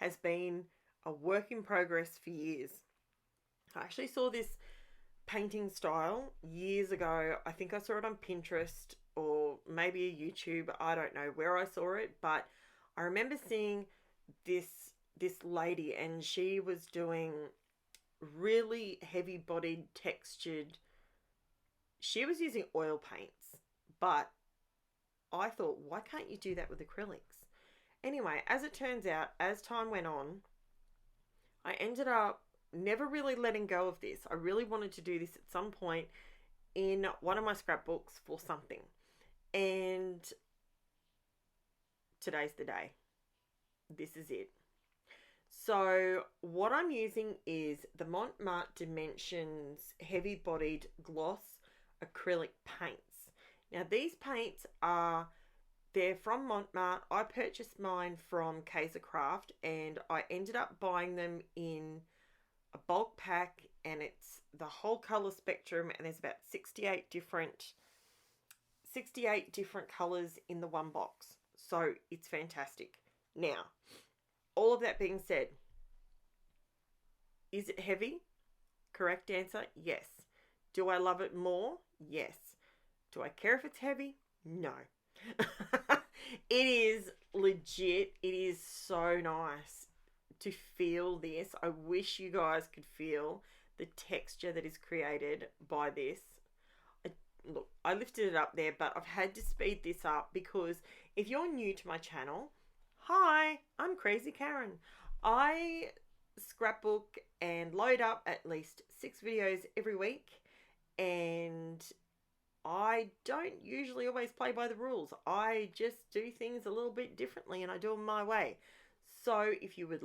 has been a work in progress for years. I actually saw this painting style years ago. I think I saw it on Pinterest or maybe a YouTube. I don't know where I saw it, but I remember seeing this lady, and she was doing really heavy bodied textured. She was using oil paints, but I thought, why can't you do that with acrylics? Anyway, as it turns out, as time went on, I ended up never really letting go of this. I really wanted to do this at some point in one of my scrapbooks for something. And today's the day. This is it. So what I'm using is the MARTE Dimensions heavy bodied gloss acrylic paints. Now these paints they're from MARTE. I purchased mine from Craft, and I ended up buying them in a bulk pack, and it's the whole color spectrum, and there's about 68 different colors in the one box. So it's fantastic. Now, all of that being said, is it heavy? Correct answer, yes. Do I love it more? Yes. Do I care if it's heavy? No. It is legit. It is so nice to feel this. I wish you guys could feel the texture that is created by this. Look, I lifted it up there, but I've had to speed this up because if you're new to my channel, hi, I'm Crazy Karen. I scrapbook and load up at least 6 videos every week, and I don't usually always play by the rules. I just do things a little bit differently, and I do them my way. So if you would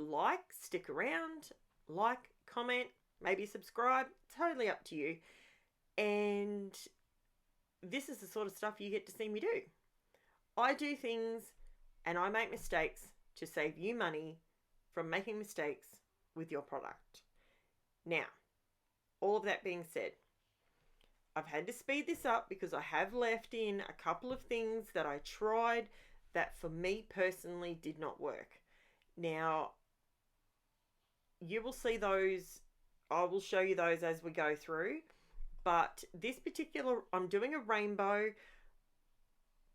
stick around, like, comment, maybe subscribe, totally up to you. And this is the sort of stuff you get to see me do. I do things and I make mistakes to save you money from making mistakes with your product. Now, all of that being said, I've had to speed this up because I have left in a couple of things that I tried that for me personally did not work. Now, you will see those. I will show you those as we go through. But this particular, I'm doing a rainbow,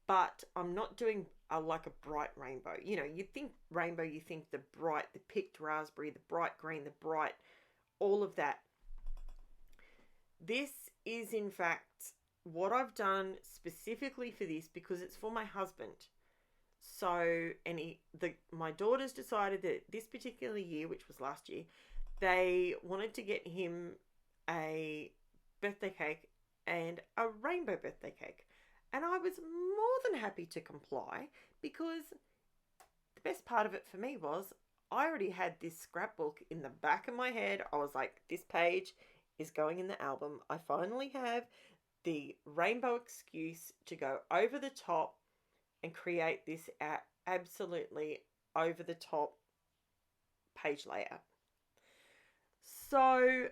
but I'm not doing like a bright rainbow. You know, you think rainbow, you think the bright, the picked raspberry, the bright green, the bright, all of that. This is in fact what I've done specifically for this because it's for my husband. So, and my daughters decided that this particular year, which was last year, they wanted to get him a birthday cake and a rainbow birthday cake. And I was more than happy to comply because the best part of it for me was I already had this scrapbook in the back of my head. I was like, this page is going in the album. I finally have the rainbow excuse to go over the top and create this absolutely over the top page layout. So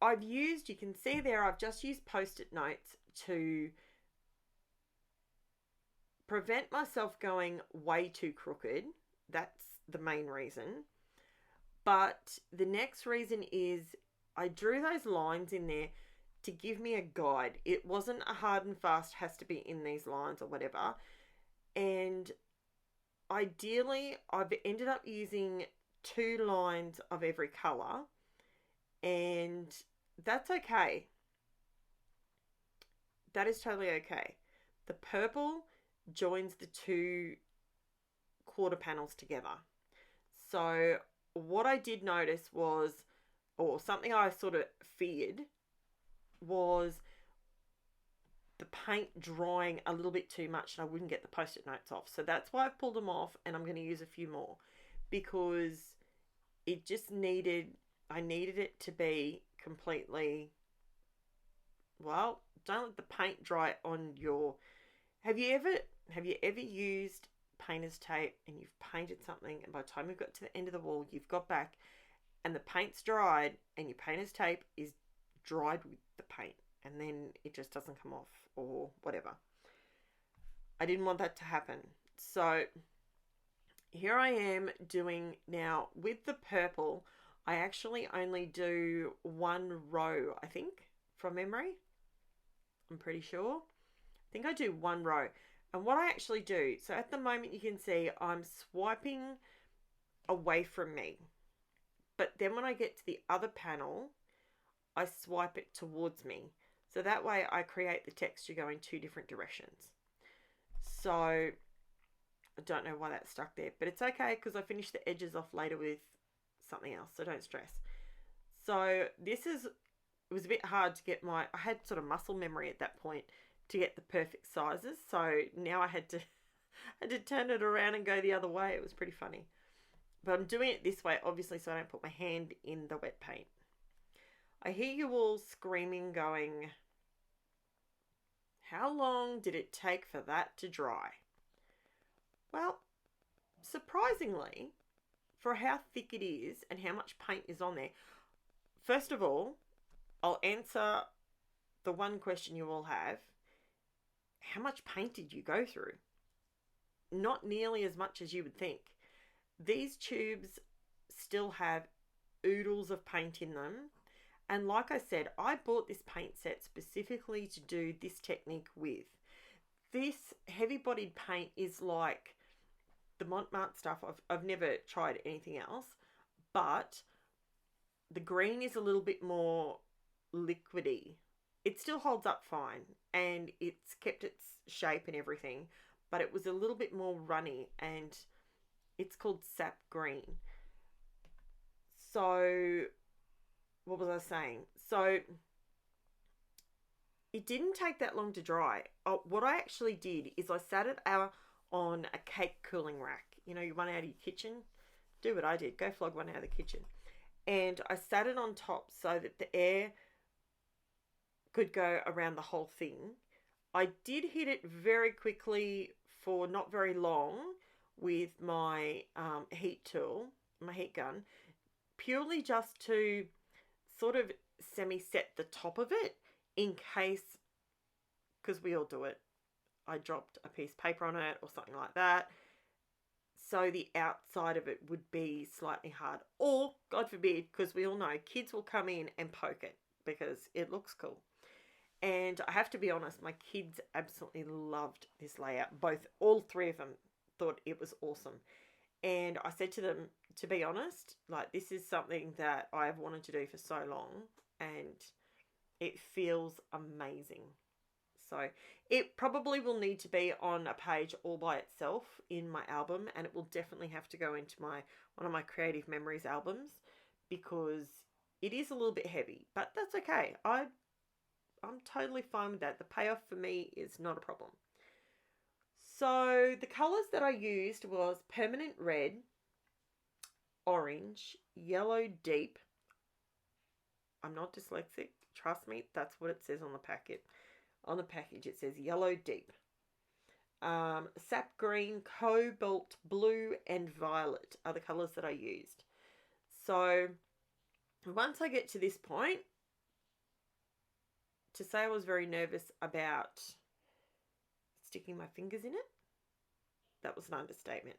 I've used, you can see there, I've just used post-it notes to prevent myself going way too crooked. That's the main reason. But the next reason is I drew those lines in there to give me a guide. It wasn't a hard and fast has to be in these lines or whatever. And ideally, I've ended up using 2 lines of every color, and that's okay. That is totally okay. The purple joins the 2 quarter panels together. So what I did notice was, or something I sort of feared, was the paint drying a little bit too much and I wouldn't get the post-it notes off. So that's why I've pulled them off, and I'm going to use a few more because it just I needed it to be completely, well, don't let the paint dry on your, have you ever used painter's tape and you've painted something, and by the time you've got to the end of the wall, you've got back and the paint's dried and your painter's tape is dried with the paint, and then it just doesn't come off or whatever. I didn't want that to happen. So here I am doing now with the purple. I actually only do one row, I think, from memory. I'm pretty sure. I think I do one row. And what I actually do, so at the moment you can see I'm swiping away from me. But then when I get to the other panel, I swipe it towards me. So that way I create the texture going two different directions. So I don't know why that's stuck there, but it's okay because I finished the edges off later with something else, so don't stress. So this is, it was a bit hard to get I had sort of muscle memory at that point to get the perfect sizes. So now I had to turn it around and go the other way. It was pretty funny. But I'm doing it this way, obviously, so I don't put my hand in the wet paint. I hear you all screaming, going, how long did it take for that to dry? Well, surprisingly, for how thick it is and how much paint is on there, first of all, I'll answer the one question you all have. How much paint did you go through? Not nearly as much as you would think. These tubes still have oodles of paint in them. And like I said, I bought this paint set specifically to do this technique with. This heavy bodied paint is like the MARTE stuff. I've never tried anything else, but the green is a little bit more liquidy. It still holds up fine and it's kept its shape and everything, but it was a little bit more runny, and it's called sap green. So what was I saying? So it didn't take that long to dry. What I actually did is I sat it out on a cake cooling rack. You know, you one out of your kitchen. Do what I did. Go flog one out of the kitchen. And I sat it on top so that the air could go around the whole thing. I did hit it very quickly for not very long with my heat tool, my heat gun, purely just to sort of semi-set the top of it in case, because we all do it, I dropped a piece of paper on it or something like that. So the outside of it would be slightly hard. Or, God forbid, because we all know kids will come in and poke it because it looks cool. And I have to be honest, my kids absolutely loved this layout. All three of them thought it was awesome. And I said to them, to be honest, like, this is something that I have wanted to do for so long, and it feels amazing. So it probably will need to be on a page all by itself in my album, and it will definitely have to go into one of my Creative Memories albums, because it is a little bit heavy, but that's okay. I'm totally fine with that. The payoff for me is not a problem. So the colours that I used was Permanent Red, Orange, Yellow Deep. I'm not dyslexic. Trust me, that's what it says on the packet. On the package it says Yellow Deep. Sap Green, Cobalt Blue and Violet are the colours that I used. So once I get to this point, to say I was very nervous about sticking my fingers in it, that was an understatement.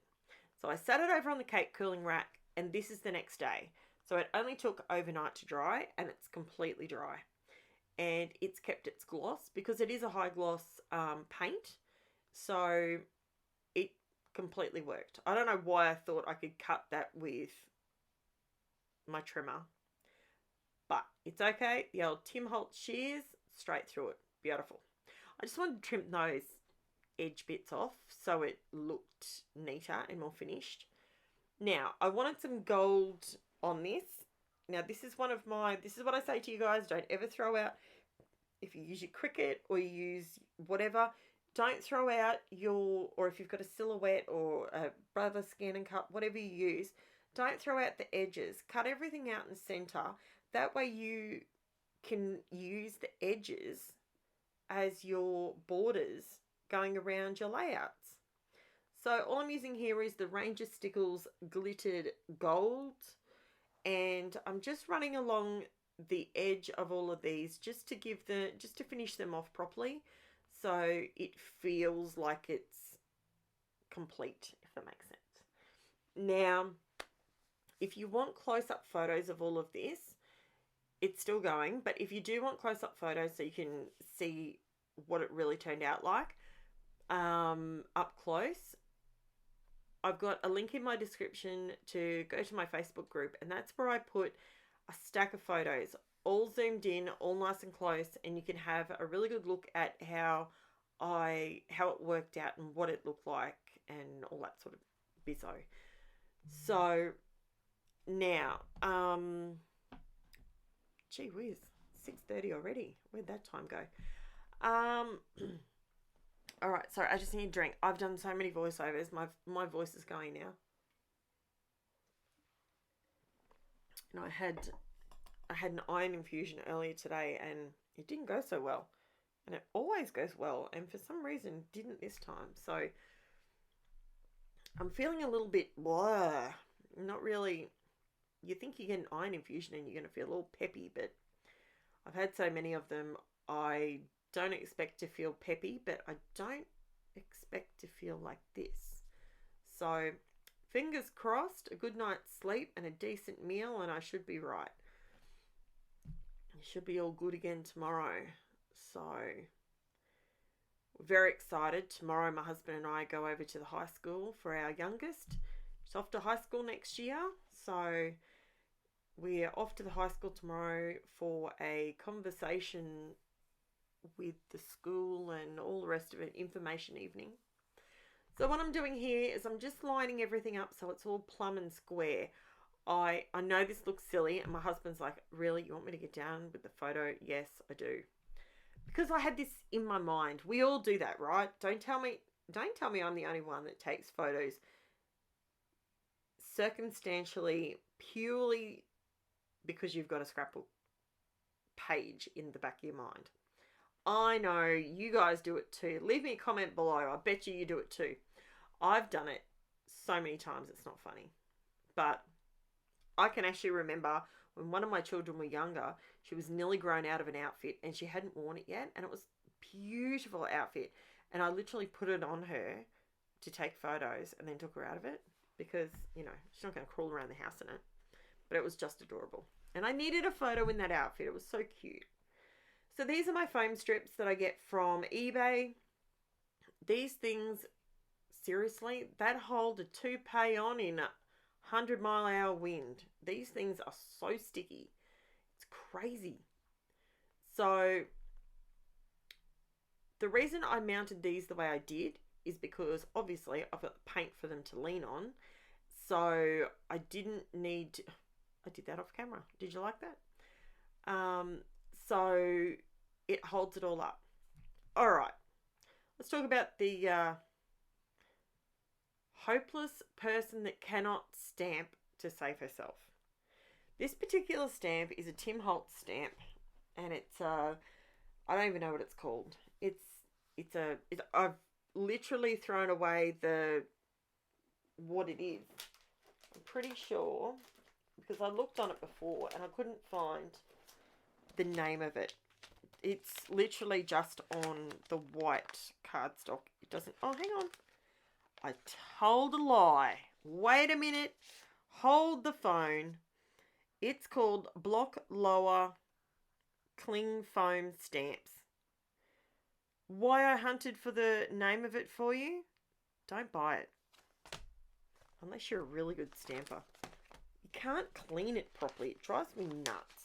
So I sat it over on the cake cooling rack, and this is the next day. So it only took overnight to dry, and it's completely dry. And it's kept its gloss because it is a high gloss paint. So it completely worked. I don't know why I thought I could cut that with my trimmer, but it's okay. The old Tim Holtz shears, straight through it. Beautiful. I just wanted to trim those edge bits off so it looked neater and more finished. Now, I wanted some gold on this. Now, this is what I say to you guys, don't ever throw out, if you use your Cricut or you use whatever, don't throw out or if you've got a silhouette or a Brother Scan and Cut, whatever you use, don't throw out the edges. Cut everything out in the center. That way you can use the edges as your borders going around your layouts. So all I'm using here is the Ranger Stickles Glittered Gold, and I'm just running along the edge of all of these just to finish them off properly, so it feels like it's complete, if that makes sense. Now, if you want close-up photos of all of this, it's still going, but if you do want close-up photos so you can see what it really turned out like up close, I've got a link in my description to go to my Facebook group, and that's where I put a stack of photos, all zoomed in, all nice and close, and you can have a really good look at how it worked out and what it looked like and all that sort of bizzo. So now, gee whiz, 6:30 already. Where'd that time go? All right, sorry, I just need a drink. I've done so many voiceovers. My voice is going now. And I had an iron infusion earlier today, and it didn't go so well. And it always goes well, and for some reason didn't this time. So I'm feeling a little bit blah. Not really. You think you get an iron infusion and you're going to feel all peppy, but I've had so many of them. I don't expect to feel peppy, but I don't expect to feel like this. So fingers crossed, a good night's sleep and a decent meal, and I should be right. It should be all good again tomorrow. So we're very excited. Tomorrow my husband and I go over to the high school for our youngest. She's off to high school next year. So we're off to the high school tomorrow for a conversation with the school and all the rest of it, information evening. So what I'm doing here is I'm just lining everything up so it's all plumb and square. I know this looks silly, and my husband's like, really, you want me to get down with the photo? Yes, I do. Because I had this in my mind. We all do that, right? Don't tell me I'm the only one that takes photos circumstantially, purely because you've got a scrapbook page in the back of your mind. I know you guys do it too. Leave me a comment below. I bet you do it too. I've done it so many times it's not funny. But I can actually remember when one of my children were younger, she was nearly grown out of an outfit and she hadn't worn it yet, and it was a beautiful outfit, and I literally put it on her to take photos and then took her out of it because, you know, she's not going to crawl around the house in it. But it was just adorable. And I needed a photo in that outfit. It was so cute. So these are my foam strips that I get from eBay. These things, seriously, that hold a toupee on in a 100-mile-an-hour wind. These things are so sticky. It's crazy. So the reason I mounted these the way I did is because obviously I've got the paint for them to lean on. So I didn't need to... I did that off camera. Did you like that? So it holds it all up. All right. Let's talk about the hopeless person that cannot stamp to save herself. This particular stamp is a Tim Holtz stamp, and it's I don't even know what it's called. I've literally thrown away what it is. I'm pretty sure, because I looked on it before and I couldn't find the name of it. It's literally just on the white cardstock. It doesn't... Oh, hang on. I told a lie. Wait a minute. Hold the phone. It's called Block Lower Cling Foam Stamps. Why I hunted for the name of it for you? Don't buy it. Unless you're a really good stamper. You can't clean it properly. It drives me nuts.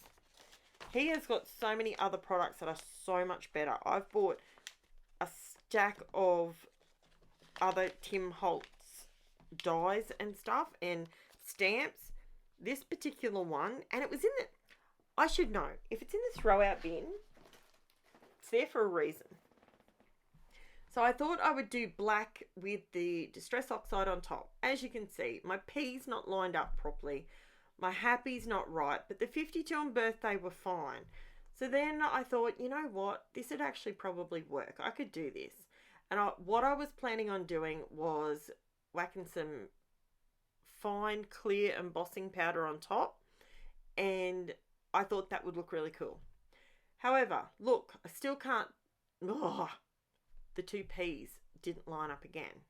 He has got so many other products that are so much better. I've bought a stack of other Tim Holtz dies and stuff and stamps. This particular one, and it was in the... I should know. If it's in the throw out bin, it's there for a reason. So I thought I would do black with the Distress Oxide on top. As you can see, my P's not lined up properly. My happy's not right, but the 52 and birthday were fine. So then I thought, you know what? This would actually probably work. I could do this. And what I was planning on doing was whacking some fine clear embossing powder on top. And I thought that would look really cool. However, look, I still can't... Oh, the two P's didn't line up again.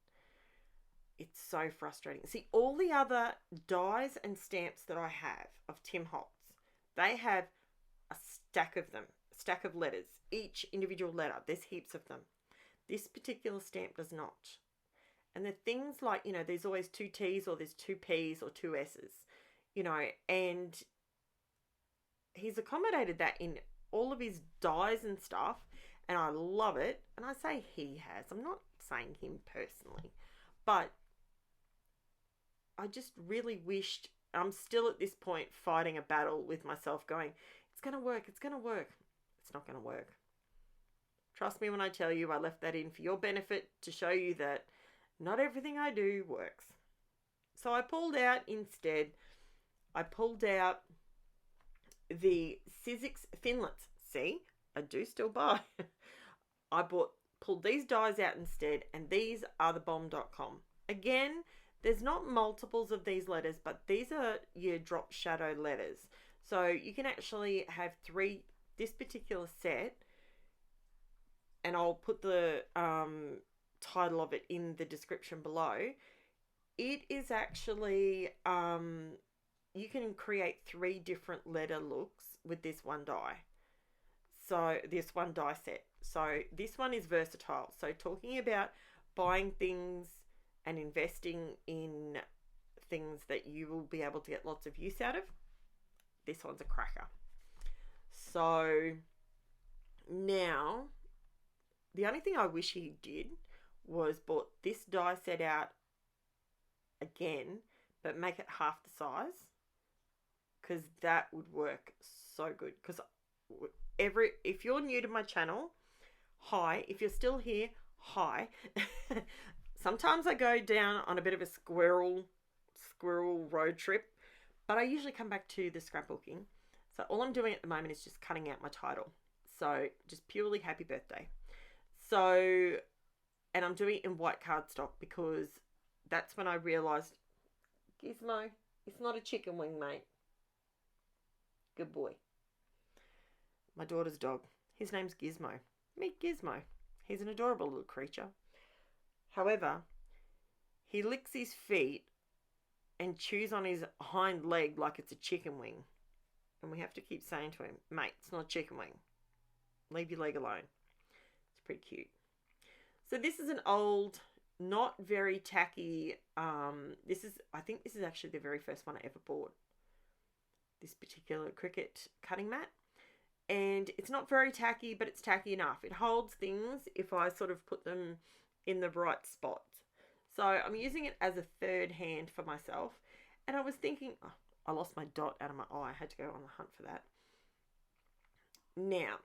It's so frustrating. See, all the other dies and stamps that I have of Tim Holtz, they have a stack of them, a stack of letters, each individual letter. There's heaps of them. This particular stamp does not. And the things like, you know, there's always 2 T's or there's 2 P's or 2 S's, you know, and he's accommodated that in all of his dies and stuff, and I love it. And I say he has. I'm not saying him personally, but I just really wished, I'm still at this point fighting a battle with myself going, it's going to work, it's going to work. It's not going to work. Trust me when I tell you I left that in for your benefit to show you that not everything I do works. So I pulled out instead, I pulled out the SIZZIX THINLITS. See, I do still buy. I pulled these dies out instead, and these are the bomb.com. Again, there's not multiples of these letters, but these are your drop shadow letters. So you can actually have 3, this particular set, and I'll put the title of it in the description below. It is actually, you can create 3 different letter looks with this one die. So this one die set. So this one is versatile. So talking about buying things and investing in things that you will be able to get lots of use out of, this one's a cracker. So now, the only thing I wish he did was bought this die set out again, but make it half the size, because that would work so good. Because if you're new to my channel, hi. If you're still here, hi. Sometimes I go down on a bit of a squirrel road trip, but I usually come back to the scrapbooking. So all I'm doing at the moment is just cutting out my title. So just purely happy birthday. So, and I'm doing it in white cardstock because that's when I realised, Gizmo, it's not a chicken wing, mate. Good boy. My daughter's dog. His name's Gizmo. Meet Gizmo. He's an adorable little creature. However, he licks his feet and chews on his hind leg like it's a chicken wing. And we have to keep saying to him, mate, it's not a chicken wing. Leave your leg alone. It's pretty cute. So this is an old, not very tacky, I think this is actually the very first one I ever bought. This particular Cricut cutting mat. And it's not very tacky, but it's tacky enough. It holds things if I sort of put them in the right spot. So I'm using it as a third hand for myself. And I was thinking, oh, I lost my dot out of my eye. I had to go on the hunt for that. Now,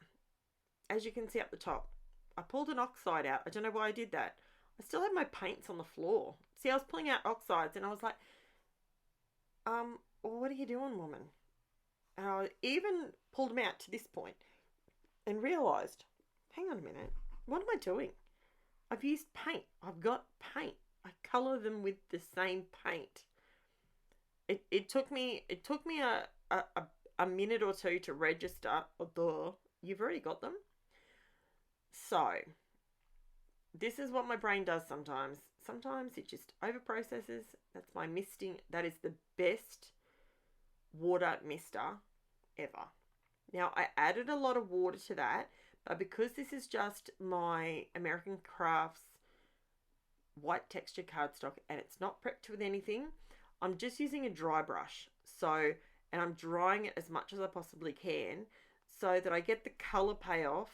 as you can see up the top, I pulled an oxide out. I don't know why I did that. I still had my paints on the floor. See, I was pulling out oxides and I was like, what are you doing, woman? And I even pulled them out to this point and realised, hang on a minute, what am I doing? I've used paint. I've got paint. I colour them with the same paint. It took me a minute or two to register. Oh, you've already got them. So this is what my brain does sometimes. Sometimes it just over processes. That's my misting. That is the best water mister ever. Now I added a lot of water to that, but because this is just my American Crafts white texture cardstock and it's not prepped with anything, I'm just using a dry brush. So, and I'm drying it as much as I possibly can so that I get the colour payoff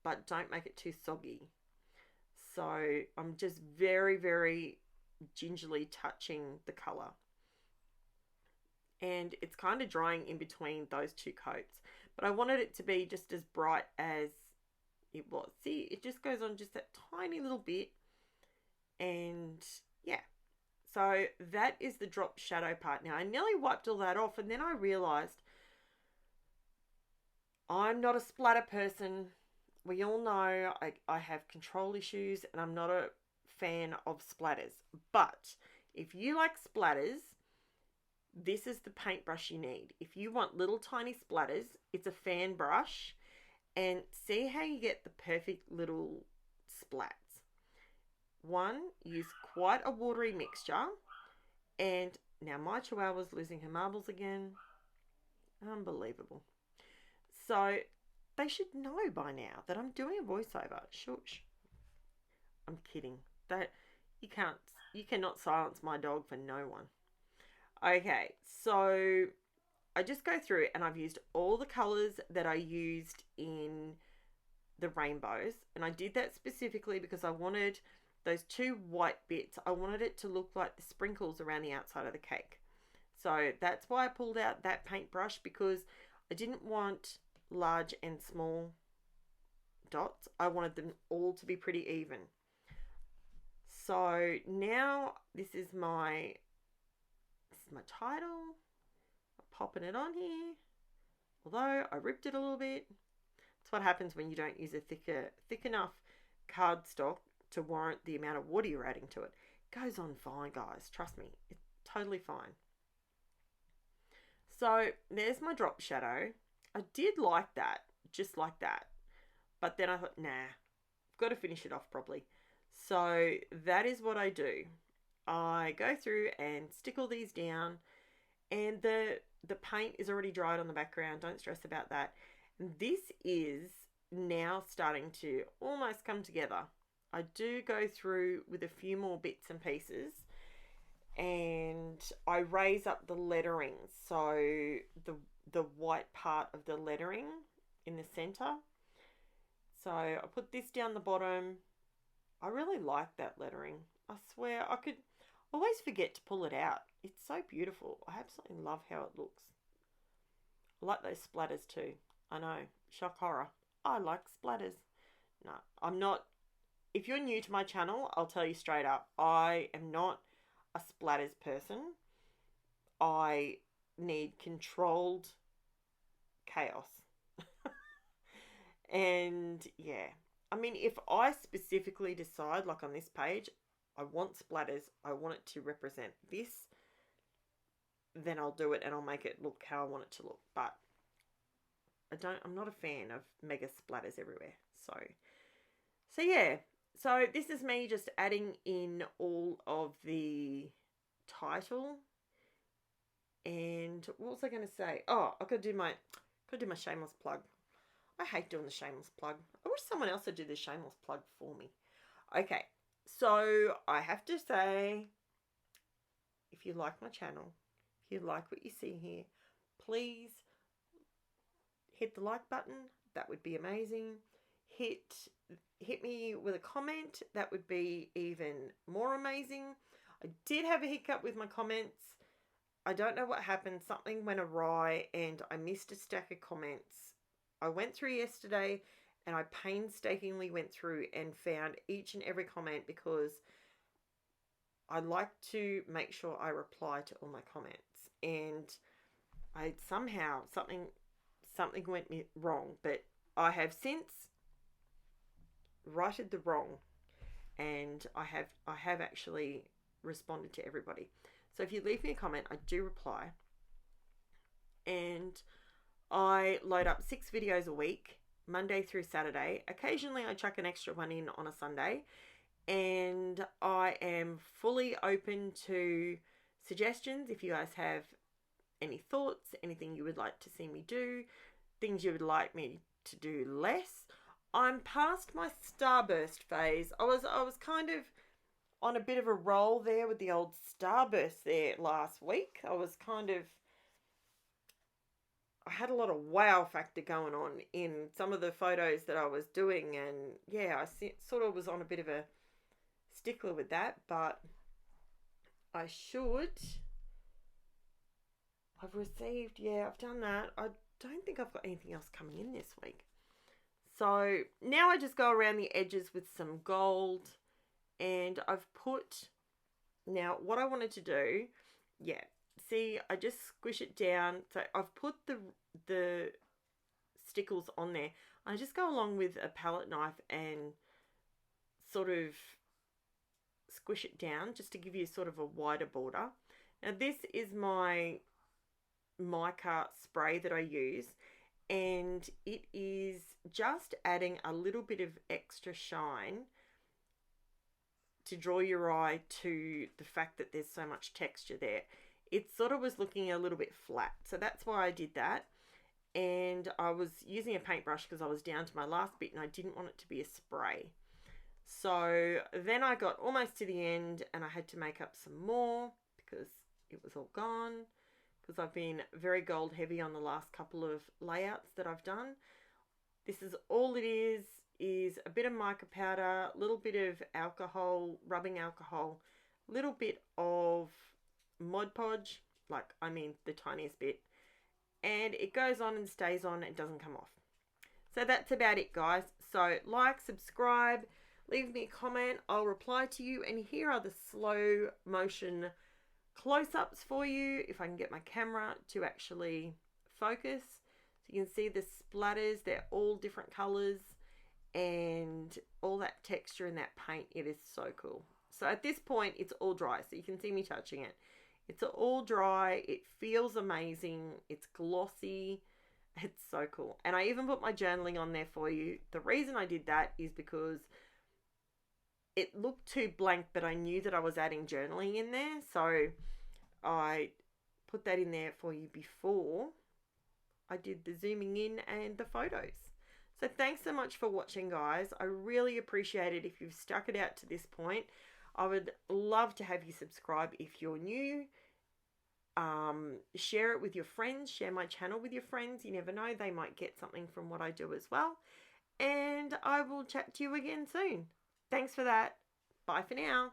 but don't make it too soggy. So I'm just very, very gingerly touching the colour. And it's kind of drying in between those 2 coats. But I wanted it to be just as bright as it was. See, it just goes on just that tiny little bit. And yeah. So that is the drop shadow part. Now I nearly wiped all that off and then I realised I'm not a splatter person. We all know I have control issues and I'm not a fan of splatters. But if you like splatters, this is the paintbrush you need. If you want little tiny splatters, it's a fan brush. And see how you get the perfect little splats. one, use quite a watery mixture. And now my chihuahua's losing her marbles again. Unbelievable. So they should know by now that I'm doing a voiceover. Shush. I'm kidding. That you cannot silence my dog for no one. Okay, so I just go through and I've used all the colours that I used in the rainbows, and I did that specifically because I wanted those two white bits. I wanted it to look like the sprinkles around the outside of the cake. So that's why I pulled out that paintbrush, because I didn't want large and small dots. I wanted them all to be pretty even. So now this is my title. I'm popping it on here. Although I ripped it a little bit. That's what happens when you don't use a thick enough cardstock to warrant the amount of water you're adding to it. It goes on fine, guys. Trust me. It's totally fine. So there's my drop shadow. I did like that, just like that. But then I thought, nah, I've got to finish it off properly. So that is what I do. I go through and stick all these down, and the paint is already dried on the background. Don't stress about that. And this is now starting to almost come together. I do go through with a few more bits and pieces, and I raise up the lettering, so the white part of the lettering in the center. So I put this down the bottom. I really like that lettering. I swear I could always forget to pull it out. It's so beautiful. I absolutely love how it looks. I like those splatters too. I know, shock horror. I like splatters. No, I'm not. If you're new to my channel, I'll tell you straight up, I am not a splatters person. I need controlled chaos. And yeah, I mean, if I specifically decide, like on this page, I want splatters, I want it to represent this, then I'll do it and I'll make it look how I want it to look. But I'm not a fan of mega splatters everywhere. So yeah. So this is me just adding in all of the title. And what was I going to say? Oh, I could do my shameless plug. I hate doing the shameless plug. I wish someone else would do the shameless plug for me. Okay, so I have to say, if you like my channel, if you like what you see here, please hit the like button. That would be amazing. Hit me with a comment. That would be even more amazing. I did have a hiccup with my comments. I don't know what happened. Something went awry and I missed a stack of comments. I went through yesterday and I painstakingly went through and found each and every comment, because I like to make sure I reply to all my comments. And I somehow, something went wrong, but I have since righted the wrong, and I have actually responded to everybody. So if you leave me a comment, I do reply. And I load up 6 videos a week, Monday through Saturday. Occasionally I chuck an extra one in on a Sunday. And I am fully open to suggestions. If you guys have any thoughts, anything you would like to see me do, things you would like me to do less. I'm past my starburst phase. I was kind of on a bit of a roll there with the old starburst there last week. I had a lot of wow factor going on in some of the photos that I was doing, and yeah, I sort of was on a bit of a stickler with that, but I've done that. I don't think I've got anything else coming in this week. So now I just go around the edges with some gold, and I've put, now what I wanted to do, see, I just squish it down. So I've put the stickles on there. I just go along with a palette knife and sort of squish it down just to give you sort of a wider border. Now this is my MICA spray that I use, and it is just adding a little bit of extra shine to draw your eye to the fact that there's so much texture there. It sort of was looking a little bit flat. So that's why I did that. And I was using a paintbrush because I was down to my last bit and I didn't want it to be a spray. So then I got almost to the end and I had to make up some more because it was all gone, because I've been very gold heavy on the last couple of layouts that I've done. This is all it is a bit of mica powder, a little bit of alcohol, rubbing alcohol, a little bit of Mod Podge, like I mean the tiniest bit, and it goes on and stays on, it doesn't come off. So that's about it, guys. So like, subscribe, leave me a comment, I'll reply to you, and here are the slow motion close-ups for you if I can get my camera to actually focus. So you can see the splatters, they're all different colors, and all that texture in that paint. It is so cool. So at this point it's all dry, so you can see me touching it. It's all dry, it feels amazing, it's glossy, it's so cool. And I even put my journaling on there for you. The reason I did that is because it looked too blank, but I knew that I was adding journaling in there, so I put that in there for you before I did the zooming in and the photos. So thanks so much for watching, guys. I really appreciate it if you've stuck it out to this point. I would love to have you subscribe if you're new. Share it with your friends. Share my channel with your friends. You never know, they might get something from what I do as well. And I will chat to you again soon. Thanks for that. Bye for now.